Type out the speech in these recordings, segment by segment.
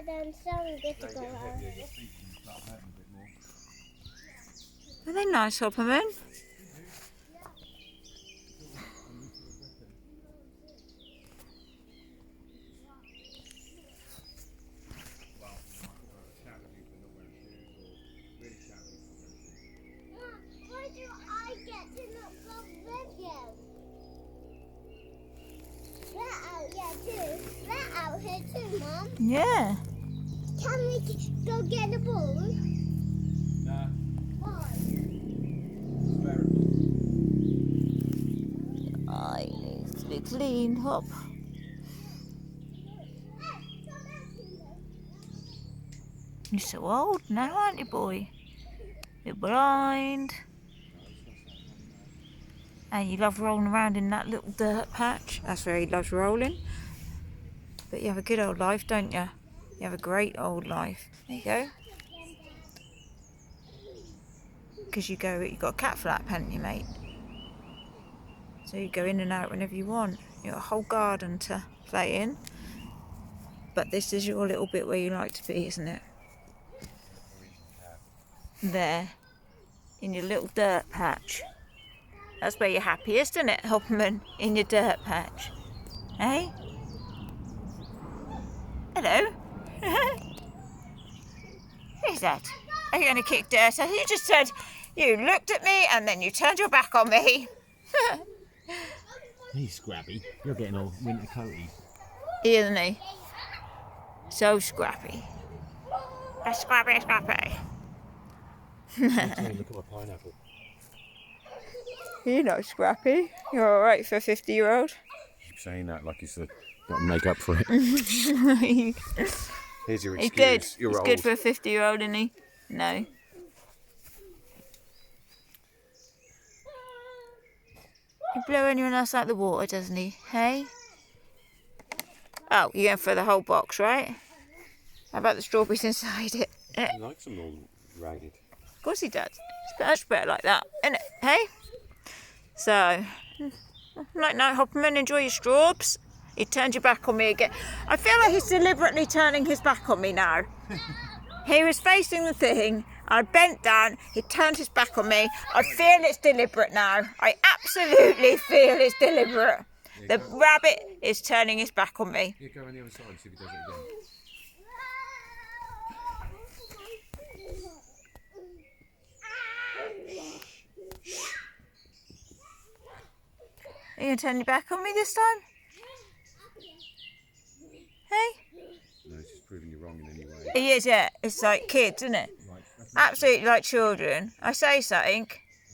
then someone gets to go out. Are they nice, Hopperman? Why do I get to not go with you? They're out here too. They're out here too, Mum. Yeah. Can we go get the ball? Nah. Why? I need to be clean, Hop. You're so old now, aren't you, boy? You're blind. And you love rolling around in that little dirt patch. That's where he loves rolling. But you have a good old life, don't you? You have a great old life. There you go. Because you've got a cat flap, haven't you, mate? So you go in and out whenever you want. You've got a whole garden to play in. But this is your little bit where you like to be, isn't it? There. In your little dirt patch. That's where you're happiest, isn't it, Hopperman? In your dirt patch. Hey? Hello? Who's that? Are you going to kick dirt? You just said you looked at me and then you turned your back on me. He's scrappy. You're getting all winter coaty. Isn't he? So scrappy. Scrappy. Look at my pineapple. You're not scrappy. You're alright for a 50-year-old. You keep saying that like you've got to make up for it. Here's your excuse. He's good. You're He's old. good for a 50-year-old, isn't he? No. He blew anyone else out the water, doesn't he? Hey? Oh, you're going for the whole box, right? How about the strawberries inside it? He likes them all ragged. Of course he does. It's much better like that, isn't it? Hey? So, night night, Hopperman, enjoy your straws. He turned your back on me again. I feel like he's deliberately turning his back on me now. He was facing the thing. I bent down. He turned his back on me. I feel it's deliberate now. I absolutely feel it's deliberate. The rabbit is turning his back on me. You go on the other side and see if he does it again. Are you going to turn your back on me this time? Hey? No, it's just proving you wrong in any way. He is, yeah. It's like kids, isn't it? Right. Absolutely like children. I say something,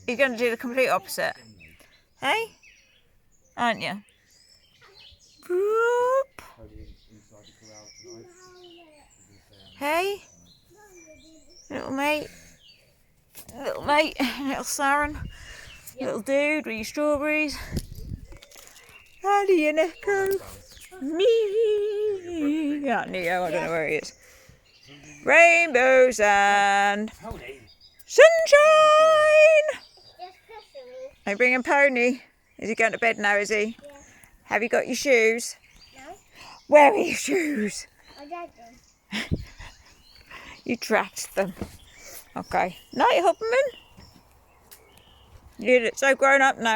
you're going to do the complete opposite. Hey? Aren't you? Boop. Hey? Little mate. Little mate. Little Saren. Little dude with your strawberries. How do you echo? Me. Yeah, Neo, I don't know where he is. Rainbows and sunshine! Are you bringing Pony? Is he going to bed now, is he? Yeah. Have you got your shoes? No. Where are your shoes? I got them. You tracked them. Okay. Night, Hopperman. You look so grown up now.